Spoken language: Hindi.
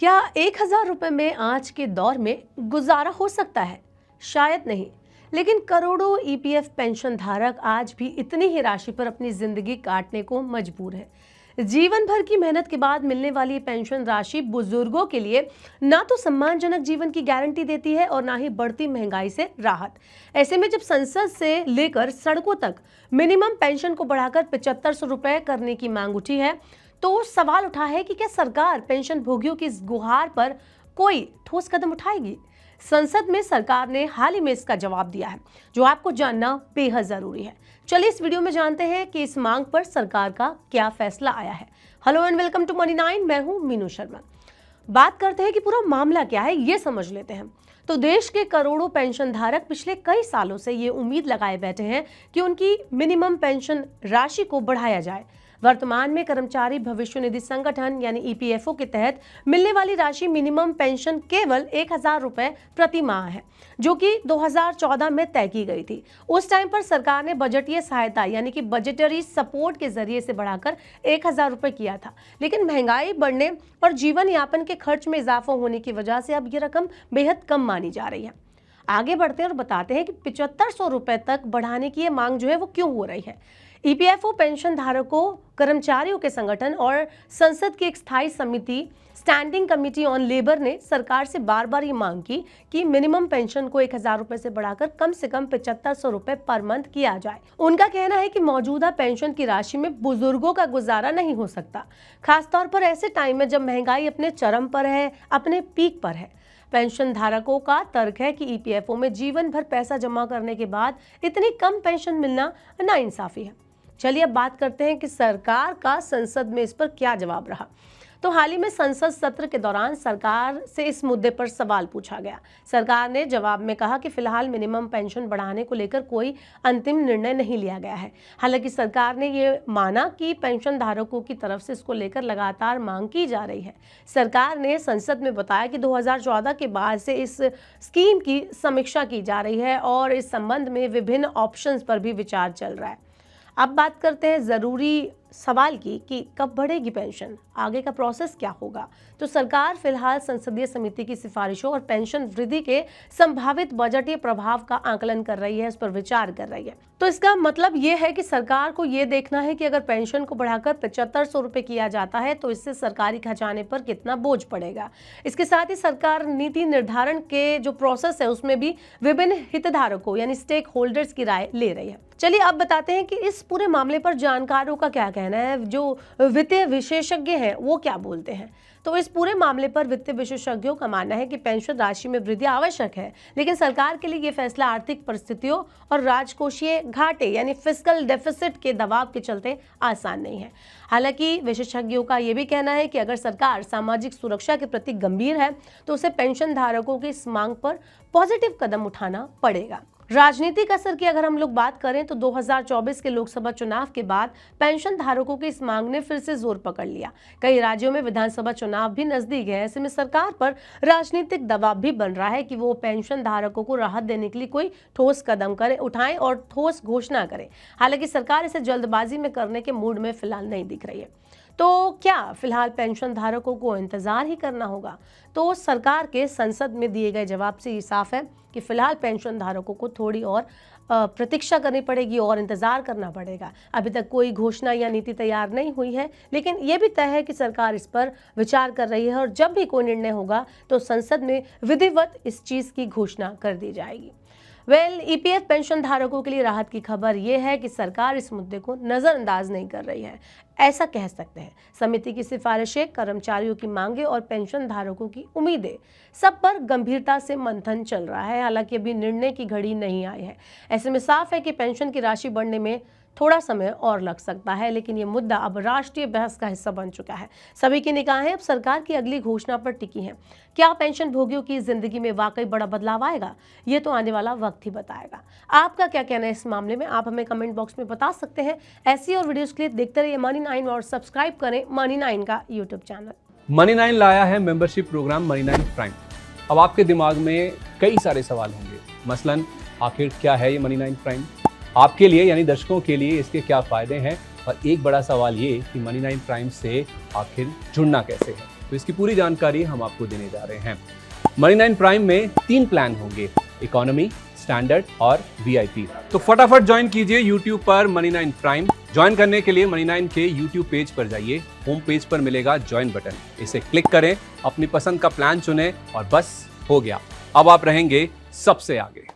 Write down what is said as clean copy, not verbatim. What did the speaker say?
क्या 1,000 रुपए में आज के दौर में गुजारा हो सकता है? शायद नहीं, लेकिन करोड़ों ईपीएफ पेंशन धारक आज भी इतनी ही राशि पर अपनी जिंदगी काटने को मजबूर है। जीवन भर की मेहनत के बाद मिलने वाली पेंशन राशि बुजुर्गों के लिए ना तो सम्मानजनक जीवन की गारंटी देती है और ना ही बढ़ती महंगाई से राहत। ऐसे में जब संसद से लेकर सड़कों तक मिनिमम पेंशन को बढ़ाकर 7500 रुपए करने की मांग उठी है, तो सवाल उठा है कि क्या सरकार पेंशन भोगियों की इस गुहार पर कोई ठोस कदम उठाएगी? संसद में सरकार ने हाल ही में इसका जवाब दिया है, जो आपको जानना बेहद जरूरी है। चलिए इस वीडियो में जानते हैं कि इस मांग पर सरकार का क्या फैसला आया है। Hello and welcome to Money 9। मैं हूं मीनू शर्मा। बात करते हैं कि पूरा मामला क्या है, ये समझ लेते हैं। तो देश के करोड़ों पेंशन धारक पिछले कई सालों से ये उम्मीद लगाए बैठे हैं कि उनकी मिनिमम पेंशन राशि को बढ़ाया जाए। वर्तमान में कर्मचारी भविष्य निधि संगठन यानी ईपीएफओ के तहत मिलने वाली राशि मिनिमम पेंशन केवल 1,000 रुपए प्रति माह है, जो कि 2014 में तय की गई थी। उस टाइम पर सरकार ने बजटीय सहायता यानी कि बजटरी सपोर्ट के जरिए से बढ़ाकर 1,000 रुपए किया था, लेकिन महंगाई बढ़ने और जीवन यापन के खर्च में इजाफा होने की वजह से अब ये रकम बेहद कम मानी जा रही है। आगे बढ़ते हैं और बताते हैं कि 7500 रुपए तक बढ़ाने की ये मांग जो है वो क्यों हो रही है। ईपीएफओ पेंशन धारकों, कर्मचारियों के संगठन और संसद की एक स्थायी समिति स्टैंडिंग कमेटी ऑन लेबर ने सरकार से बार बार ये मांग की कि मिनिमम पेंशन को 1,000 रुपए से बढ़ाकर कम से कम 7500 रुपए पर मंथ किया जाए। उनका कहना है कि मौजूदा पेंशन की राशि में बुजुर्गों का गुजारा नहीं हो सकता, खासतौर पर ऐसे टाइम में जब महंगाई अपने चरम पर है, अपने पीक पर है। पेंशन धारकों का तर्क है कि ईपीएफओ में जीवन भर पैसा जमा करने के बाद इतनी कम पेंशन मिलना नाइंसाफी है। चलिए अब बात करते हैं कि सरकार का संसद में इस पर क्या जवाब रहा। तो हाल ही में संसद सत्र के दौरान सरकार से इस मुद्दे पर सवाल पूछा गया। सरकार ने जवाब में कहा कि फिलहाल मिनिमम पेंशन बढ़ाने को लेकर कोई अंतिम निर्णय नहीं लिया गया है। हालांकि सरकार ने ये माना कि पेंशन धारकों की तरफ से इसको लेकर लगातार मांग की जा रही है। सरकार ने संसद में बताया कि 2014 के बाद से इस स्कीम की समीक्षा की जा रही है और इस संबंध में विभिन्न ऑप्शंस पर भी विचार चल रहा है। अब बात करते हैं ज़रूरी सवाल की कि कब बढ़ेगी पेंशन, आगे का प्रोसेस क्या होगा। तो सरकार फिलहाल संसदीय समिति की सिफारिशों और पेंशन वृद्धि के संभावित बजटीय प्रभाव का आकलन कर रही है, इस पर विचार कर रही है। तो इसका मतलब ये है कि सरकार को ये देखना है कि अगर पेंशन को बढ़ाकर 7500 रुपए किया जाता है तो इससे सरकारी खजाने पर कितना बोझ पड़ेगा। इसके साथ ही सरकार नीति निर्धारण के जो प्रोसेस है उसमें भी विभिन्न हितधारकों यानी स्टेक होल्डर्स की राय ले रही है। चलिए अब बताते हैं कि इस पूरे मामले पर जानकारों का क्या कहना है, जो वित्तीय विशेषज्ञ हैं वो क्या बोलते हैं। तो इस पूरे मामले पर वित्तीय विशेषज्ञों का मानना है कि पेंशन राशि में वृद्धि आवश्यक है, लेकिन सरकार के लिए ये फैसला आर्थिक परिस्थितियों और राजकोषीय घाटे यानी फिस्कल डेफिसिट के दबाव के चलते आसान नहीं है। हालांकि विशेषज्ञों का ये भी कहना है कि अगर सरकार सामाजिक सुरक्षा के प्रति गंभीर है तो उसे पेंशन धारकों की इस मांग पर पॉजिटिव कदम उठाना पड़ेगा। राजनीतिक असर की अगर हम लोग बात करें तो 2024 के लोकसभा चुनाव के बाद पेंशन धारकों की इस मांग ने फिर से जोर पकड़ लिया। कई राज्यों में विधानसभा चुनाव भी नजदीक है। ऐसे में सरकार पर राजनीतिक दबाव भी बन रहा है कि वो पेंशन धारकों को राहत देने के लिए कोई ठोस कदम उठाएं और ठोस घोषणा करें। हालांकि सरकार इसे जल्दबाजी में करने के मूड में फिलहाल नहीं दिख रही है। तो क्या फिलहाल पेंशन धारकों को इंतजार ही करना होगा? तो सरकार के संसद में दिए गए जवाब से ये साफ है कि फिलहाल पेंशन धारकों को थोड़ी और प्रतीक्षा करनी पड़ेगी और इंतजार करना पड़ेगा। अभी तक कोई घोषणा या नीति तैयार नहीं हुई है, लेकिन यह भी तय है कि सरकार इस पर विचार कर रही है और जब भी कोई निर्णय होगा तो संसद में विधिवत इस चीज की घोषणा कर दी जाएगी। ईपीएफ पेंशन धारकों के लिए राहत की खबर यह है कि सरकार इस मुद्दे को नजरअंदाज नहीं कर रही है, ऐसा कह सकते हैं। समिति की सिफारिशें, कर्मचारियों की मांगे और पेंशन धारकों की उम्मीदें, सब पर गंभीरता से मंथन चल रहा है। हालांकि अभी निर्णय की घड़ी नहीं आई है। ऐसे में साफ है कि पेंशन की राशि बढ़ने में थोड़ा समय और लग सकता है, लेकिन ये मुद्दा अब राष्ट्रीय बहस का हिस्सा बन चुका है। सभी की निगाहें अब सरकार की अगली घोषणा पर टिकी हैं। क्या पेंशन भोगियों की जिंदगी में वाकई बड़ा बदलाव आएगा? ये तो आने वाला वक्त ही बताएगा। आपका क्या कहना है इस मामले में? आप हमें कमेंट बॉक्स में बता सकते हैं। ऐसी और वीडियोस के लिए देखते रहिए मनी 9 और सब्सक्राइब करें मनी 9 का यूट्यूब चैनल। मनी 9 लाया है मेंबरशिप प्रोग्राम मनी 9 प्राइम। अब आपके दिमाग में कई सारे सवाल होंगे, मसलन आखिर क्या है ये मनी 9 प्राइम, आपके लिए यानी दर्शकों के लिए इसके क्या फ़ायदे हैं, और एक बड़ा सवाल ये कि मनी 9 प्राइम से आखिर जुड़ना कैसे है। तो इसकी पूरी जानकारी हम आपको देने जा रहे हैं। मनी 9 प्राइम में 3 प्लान होंगे, इकोनॉमी, स्टैंडर्ड और वीआईपी। तो फटाफट ज्वाइन कीजिए YouTube पर मनी 9 प्राइम। ज्वाइन करने के लिए मनी 9 के YouTube पेज पर जाइए, होम पेज पर मिलेगा ज्वाइन बटन, इसे क्लिक करें, अपनी पसंद का प्लान चुनें और बस हो गया, अब आप रहेंगे सबसे आगे।